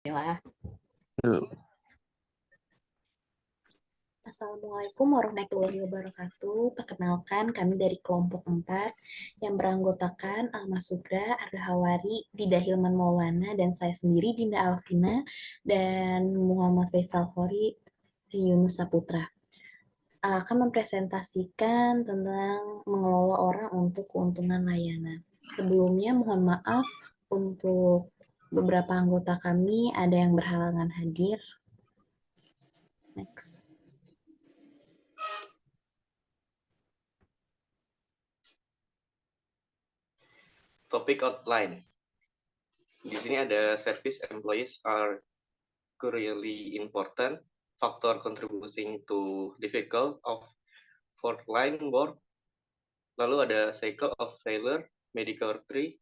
Bismillah. Halo. Assalamualaikum warahmatullahi wabarakatuh. Perkenalkan, kami dari kelompok 4 yang beranggotakan Alma Sugra, Arda Hawari, Dida Hilman Maulana, dan saya sendiri, Dinda Alvina, dan Muhammad Faisal Khori, Yunus Saputra. Akan mempresentasikan tentang mengelola orang untuk keuntungan layanan. Sebelumnya, mohon maaf untuk beberapa anggota kami ada yang berhalangan hadir. Next. Topik outline. Di sini ada service employees are really important factor contributing to difficult of frontline work. Lalu ada cycle of failure, medical tree,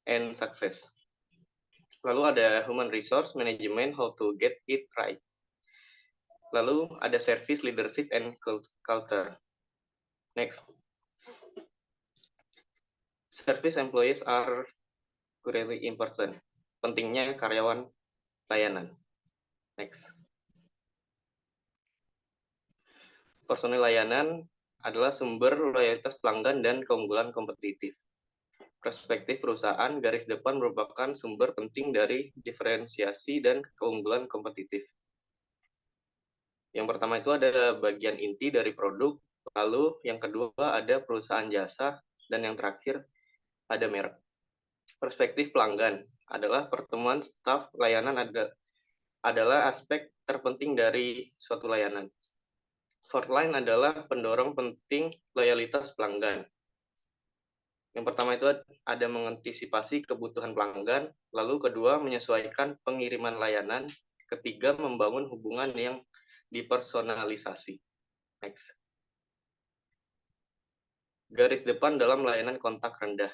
and success. Lalu ada human resource management, how to get it right. Lalu ada service leadership and culture. Next. Service employees are really important. Pentingnya karyawan layanan. Next. Personil layanan adalah sumber loyalitas pelanggan dan keunggulan kompetitif. Perspektif perusahaan, garis depan merupakan sumber penting dari diferensiasi dan keunggulan kompetitif. Yang pertama itu ada bagian inti dari produk, lalu yang kedua ada perusahaan jasa, dan yang terakhir ada merek. Perspektif pelanggan adalah pertemuan staf layanan adalah aspek terpenting dari suatu layanan. Frontline adalah pendorong penting loyalitas pelanggan. Yang pertama itu ada mengantisipasi kebutuhan pelanggan, lalu kedua menyesuaikan pengiriman layanan, ketiga membangun hubungan yang dipersonalisasi. Next. Garis depan dalam layanan kontak rendah.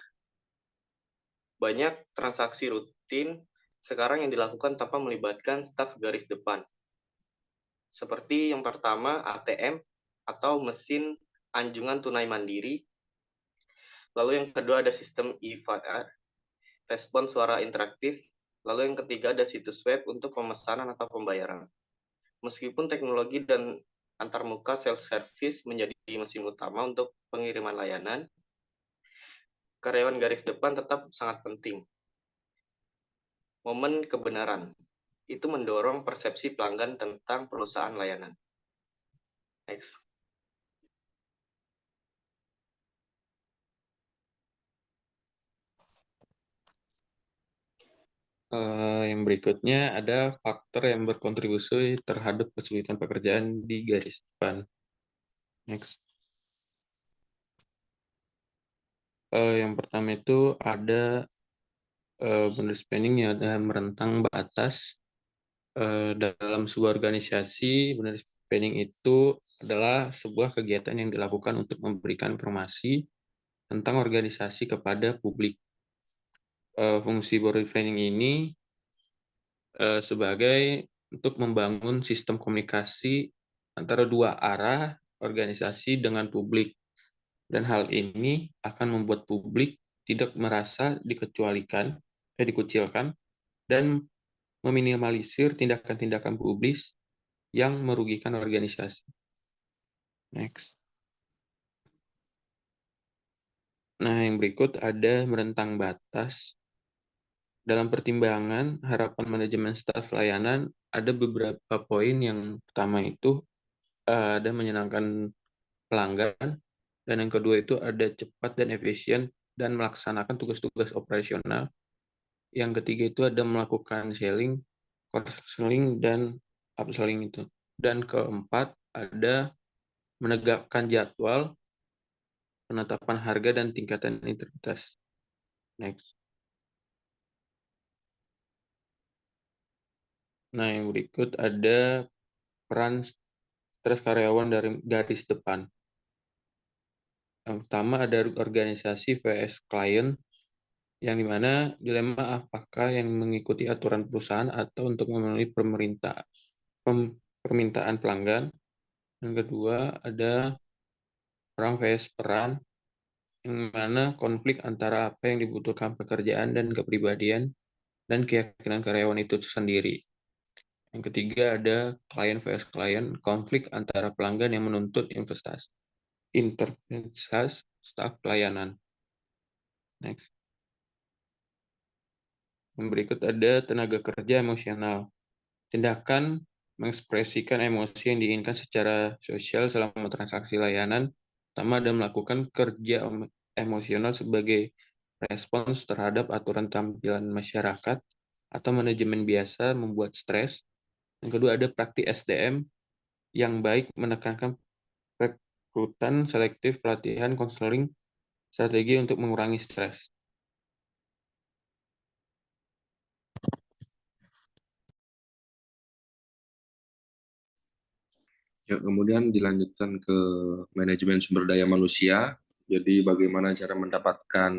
Banyak transaksi rutin sekarang yang dilakukan tanpa melibatkan staf garis depan. Seperti yang pertama ATM atau mesin anjungan tunai mandiri. Lalu yang kedua ada sistem e-VR, respon suara interaktif. Lalu yang ketiga ada situs web untuk pemesanan atau pembayaran. Meskipun teknologi dan antarmuka self-service menjadi mesin utama untuk pengiriman layanan, karyawan garis depan tetap sangat penting. Momen kebenaran itu mendorong persepsi pelanggan tentang perusahaan layanan. Next. Yang berikutnya ada faktor yang berkontribusi terhadap kesulitan pekerjaan di garis depan. Next. Yang pertama itu ada boundary spanning yang ada merentang batas. Dalam sebuah organisasi, boundary spanning itu adalah sebuah kegiatan yang dilakukan untuk memberikan informasi tentang organisasi kepada publik. Fungsi boundary spanning ini sebagai untuk membangun sistem komunikasi antara dua arah organisasi dengan publik. Dan hal ini akan membuat publik tidak merasa dikucilkan, dan meminimalisir tindakan-tindakan publis yang merugikan organisasi. Next. Nah, yang berikut ada merentang batas. Dalam pertimbangan harapan manajemen staf layanan, ada beberapa poin. Yang pertama itu ada menyenangkan pelanggan, dan yang kedua itu ada cepat dan efisien dan melaksanakan tugas-tugas operasional. Yang ketiga itu ada melakukan selling, cross-selling, dan upselling itu. Dan keempat ada menegakkan jadwal, penetapan harga, dan tingkatan integritas. Next. Nah, yang berikut ada peran stres karyawan dari garis depan. Yang pertama ada organisasi vs klien, yang dimana dilema apakah yang mengikuti aturan perusahaan atau untuk memenuhi permintaan pelanggan. Yang kedua ada orang vs peran, yang mana konflik antara apa yang dibutuhkan pekerjaan dan kepribadian. dan keyakinan karyawan itu sendiri. Yang ketiga ada klien vs klien, konflik antara pelanggan yang menuntut investasi, intervensi staf pelayanan. Next. Yang berikut ada tenaga kerja emosional. Tindakan mengekspresikan emosi yang diinginkan secara sosial selama transaksi layanan, pertama ada melakukan kerja emosional sebagai respons terhadap aturan tampilan masyarakat atau manajemen biasa membuat stres. Yang kedua ada praktik SDM yang baik menekankan rekrutan selektif, pelatihan, konseling, strategi untuk mengurangi stres. Ya, kemudian dilanjutkan ke manajemen sumber daya manusia. Jadi bagaimana cara mendapatkan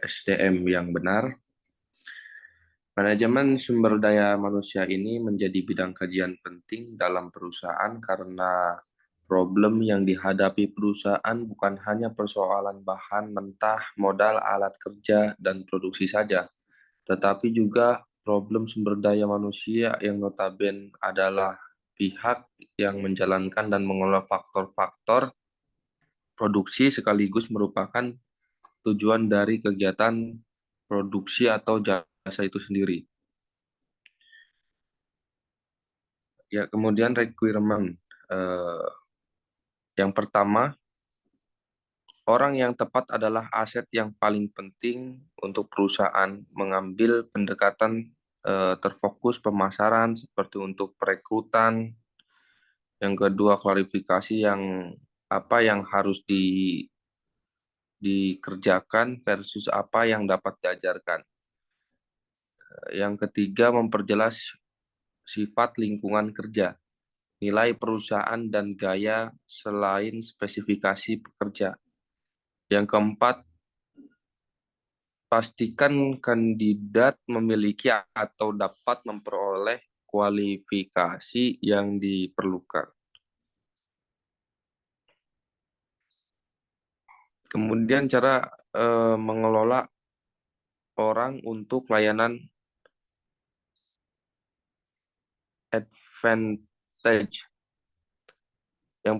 SDM yang benar. Manajemen sumber daya manusia ini menjadi bidang kajian penting dalam perusahaan karena problem yang dihadapi perusahaan bukan hanya persoalan bahan mentah, modal, alat kerja, dan produksi saja, tetapi juga problem sumber daya manusia yang notabene adalah pihak yang menjalankan dan mengelola faktor-faktor produksi sekaligus merupakan tujuan dari kegiatan produksi atau jasa itu sendiri. Ya, kemudian requirement. Yang pertama, orang yang tepat adalah aset yang paling penting untuk perusahaan mengambil pendekatan terfokus pemasaran seperti untuk perekrutan. Yang kedua, klarifikasi apa yang harus dikerjakan versus apa yang dapat diajarkan. Yang ketiga, memperjelas sifat lingkungan kerja, nilai perusahaan dan gaya selain spesifikasi pekerja. Yang keempat, pastikan kandidat memiliki atau dapat memperoleh kualifikasi yang diperlukan. Kemudian cara mengelola orang untuk layanan advantage. Yang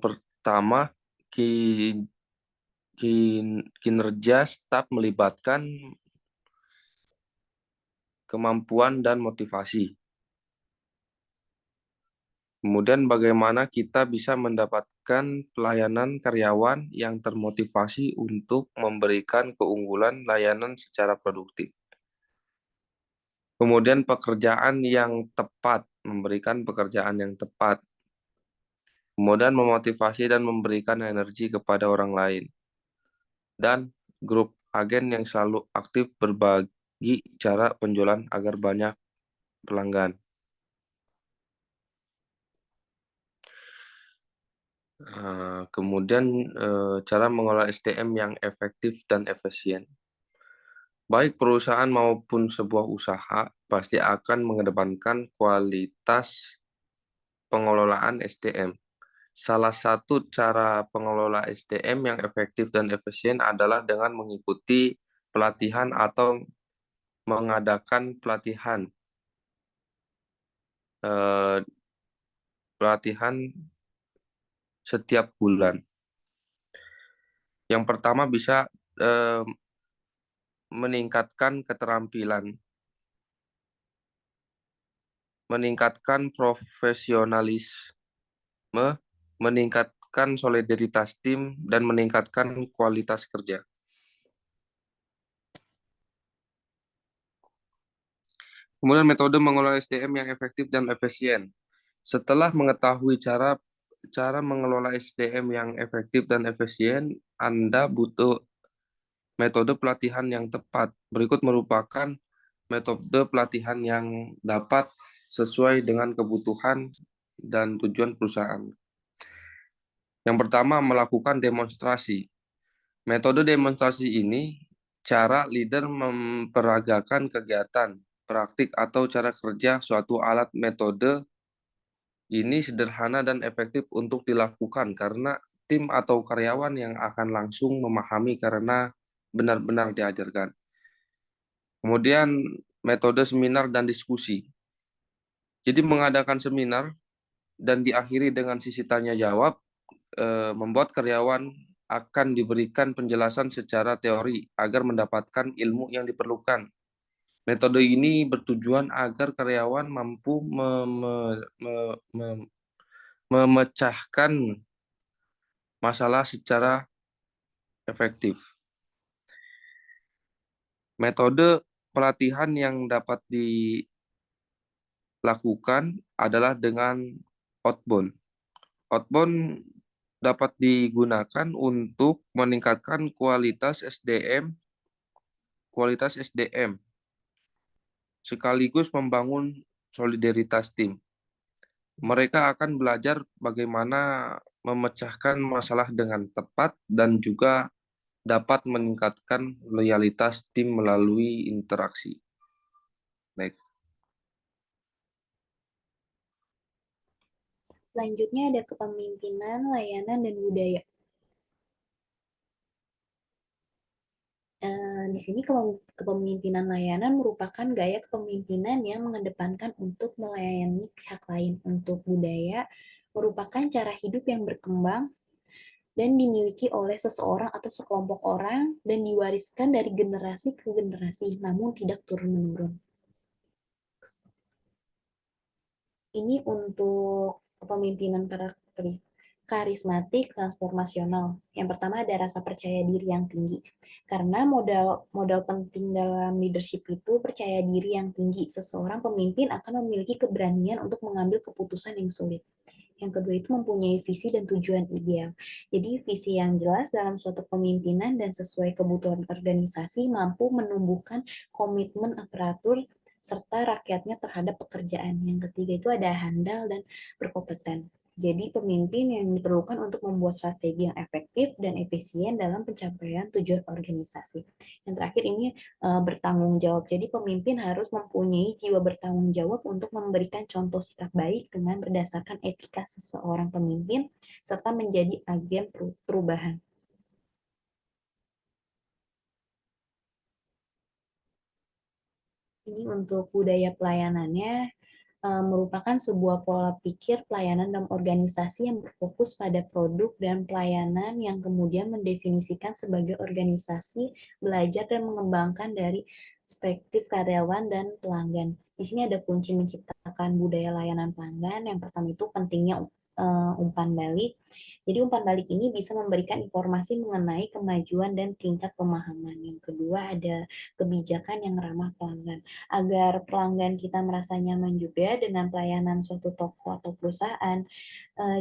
pertama, kinerja staf melibatkan kemampuan dan motivasi. Kemudian bagaimana kita bisa mendapatkan pelayanan karyawan yang termotivasi untuk memberikan keunggulan layanan secara produktif. Kemudian pekerjaan yang tepat, memberikan pekerjaan yang tepat. Kemudian memotivasi dan memberikan energi kepada orang lain. Dan grup agen yang selalu aktif berbagi cara penjualan agar banyak pelanggan. Kemudian cara mengolah SDM yang efektif dan efisien. Baik perusahaan maupun sebuah usaha pasti akan mengedepankan kualitas pengelolaan SDM. Salah satu cara pengelola SDM yang efektif dan efisien adalah dengan mengikuti pelatihan atau mengadakan pelatihan setiap bulan. Yang pertama bisa meningkatkan keterampilan, meningkatkan profesionalisme, meningkatkan solidaritas tim, dan meningkatkan kualitas kerja. Kemudian metode mengelola SDM yang efektif dan efisien. Setelah mengetahui cara mengelola SDM yang efektif dan efisien, Anda butuh metode pelatihan yang tepat. Berikut merupakan metode pelatihan yang dapat sesuai dengan kebutuhan dan tujuan perusahaan. Yang pertama, melakukan demonstrasi. Metode demonstrasi ini cara leader memperagakan kegiatan, praktik atau cara kerja suatu alat. Metode ini sederhana dan efektif untuk dilakukan karena tim atau karyawan yang akan langsung memahami karena benar-benar diajarkan. Kemudian metode seminar dan diskusi. Jadi mengadakan seminar dan diakhiri dengan sisi tanya jawab, membuat karyawan akan diberikan penjelasan secara teori agar mendapatkan ilmu yang diperlukan. Metode ini bertujuan agar karyawan mampu memecahkan masalah secara efektif. Metode pelatihan yang dapat dilakukan adalah dengan outbound. Outbound dapat digunakan untuk meningkatkan kualitas SDM sekaligus membangun solidaritas tim. Mereka akan belajar bagaimana memecahkan masalah dengan tepat dan juga dapat meningkatkan loyalitas tim melalui interaksi. Baik. Selanjutnya ada kepemimpinan, layanan, dan budaya. Di sini kepemimpinan layanan merupakan gaya kepemimpinan yang mengedepankan untuk melayani pihak lain. Untuk budaya merupakan cara hidup yang berkembang dan dimiliki oleh seseorang atau sekelompok orang dan diwariskan dari generasi ke generasi, namun tidak turun-menurun. Ini untuk kepemimpinan karismatik transformasional. Yang pertama ada rasa percaya diri yang tinggi. Karena modal penting dalam leadership itu percaya diri yang tinggi. Seseorang pemimpin akan memiliki keberanian untuk mengambil keputusan yang sulit. Yang kedua itu mempunyai visi dan tujuan ideal. Jadi visi yang jelas dalam suatu pemimpinan dan sesuai kebutuhan organisasi mampu menumbuhkan komitmen aparatur serta rakyatnya terhadap pekerjaan. Yang ketiga itu ada handal dan berkompeten. Jadi pemimpin yang diperlukan untuk membuat strategi yang efektif dan efisien dalam pencapaian tujuan organisasi. Yang terakhir ini bertanggung jawab. Jadi pemimpin harus mempunyai jiwa bertanggung jawab untuk memberikan contoh sikap baik dengan berdasarkan etika seseorang pemimpin serta menjadi agen perubahan. Ini untuk budaya pelayanannya merupakan sebuah pola pikir pelayanan dalam organisasi yang berfokus pada produk dan pelayanan yang kemudian mendefinisikan sebagai organisasi belajar dan mengembangkan dari perspektif karyawan dan pelanggan. Di sini ada kunci menciptakan budaya layanan pelanggan. Yang pertama itu pentingnya umpan balik. Jadi umpan balik ini bisa memberikan informasi mengenai kemajuan dan tingkat pemahaman. Yang kedua ada kebijakan yang ramah pelanggan agar pelanggan kita merasa nyaman juga dengan pelayanan suatu toko atau perusahaan,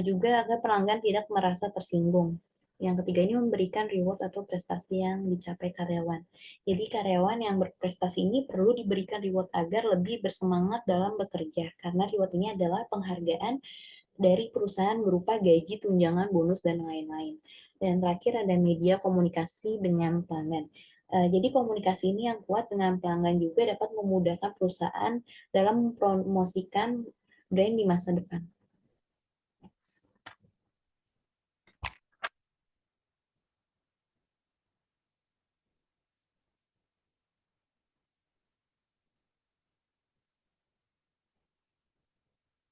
juga agar pelanggan tidak merasa tersinggung. Yang ketiga ini memberikan reward atau prestasi yang dicapai karyawan. Jadi karyawan yang berprestasi ini perlu diberikan reward agar lebih bersemangat dalam bekerja, karena reward ini adalah penghargaan dari perusahaan berupa gaji, tunjangan, bonus, dan lain-lain. Dan terakhir ada media komunikasi dengan pelanggan. Jadi komunikasi ini yang kuat dengan pelanggan juga dapat memudahkan perusahaan dalam mempromosikan brand di masa depan.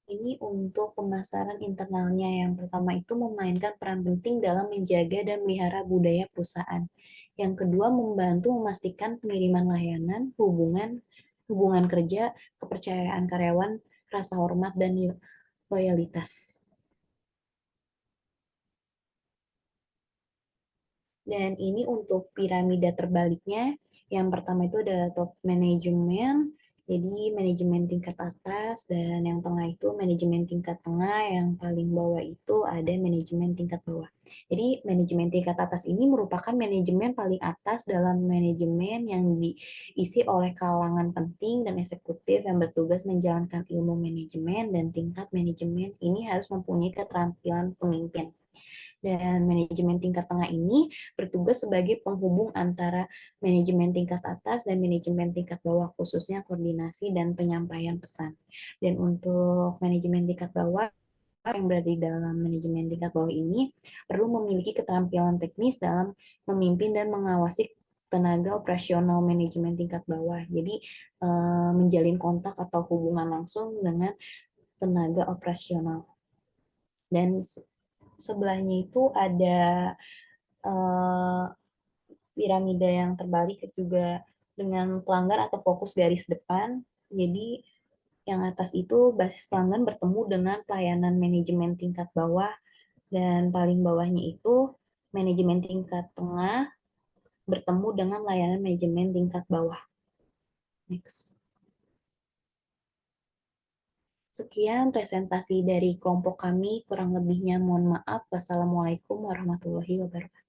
Ini untuk pemasaran internalnya. Yang pertama itu memainkan peran penting dalam menjaga dan melihara budaya perusahaan. Yang kedua membantu memastikan pengiriman layanan, hubungan kerja, kepercayaan karyawan, rasa hormat dan loyalitas. Dan ini untuk piramida terbaliknya. Yang pertama itu ada top manajemen, jadi manajemen tingkat atas, dan yang tengah itu manajemen tingkat tengah, yang paling bawah itu ada manajemen tingkat bawah. Jadi manajemen tingkat atas ini merupakan manajemen paling atas dalam manajemen yang diisi oleh kalangan penting dan eksekutif yang bertugas menjalankan ilmu manajemen, dan tingkat manajemen ini harus mempunyai keterampilan pemimpin. Dan manajemen tingkat tengah ini bertugas sebagai penghubung antara manajemen tingkat atas dan manajemen tingkat bawah, khususnya koordinasi dan penyampaian pesan. Dan untuk manajemen tingkat bawah yang berada di dalam manajemen tingkat bawah ini perlu memiliki keterampilan teknis dalam memimpin dan mengawasi tenaga operasional manajemen tingkat bawah. Jadi menjalin kontak atau hubungan langsung dengan tenaga operasional. Dan sebelahnya itu ada piramida yang terbalik juga dengan pelanggan atau fokus garis depan. Jadi yang atas itu basis pelanggan bertemu dengan pelayanan manajemen tingkat bawah, dan paling bawahnya itu manajemen tingkat tengah bertemu dengan layanan manajemen tingkat bawah. Next. Sekian presentasi dari kelompok kami, kurang lebihnya mohon maaf. Wassalamualaikum warahmatullahi wabarakatuh.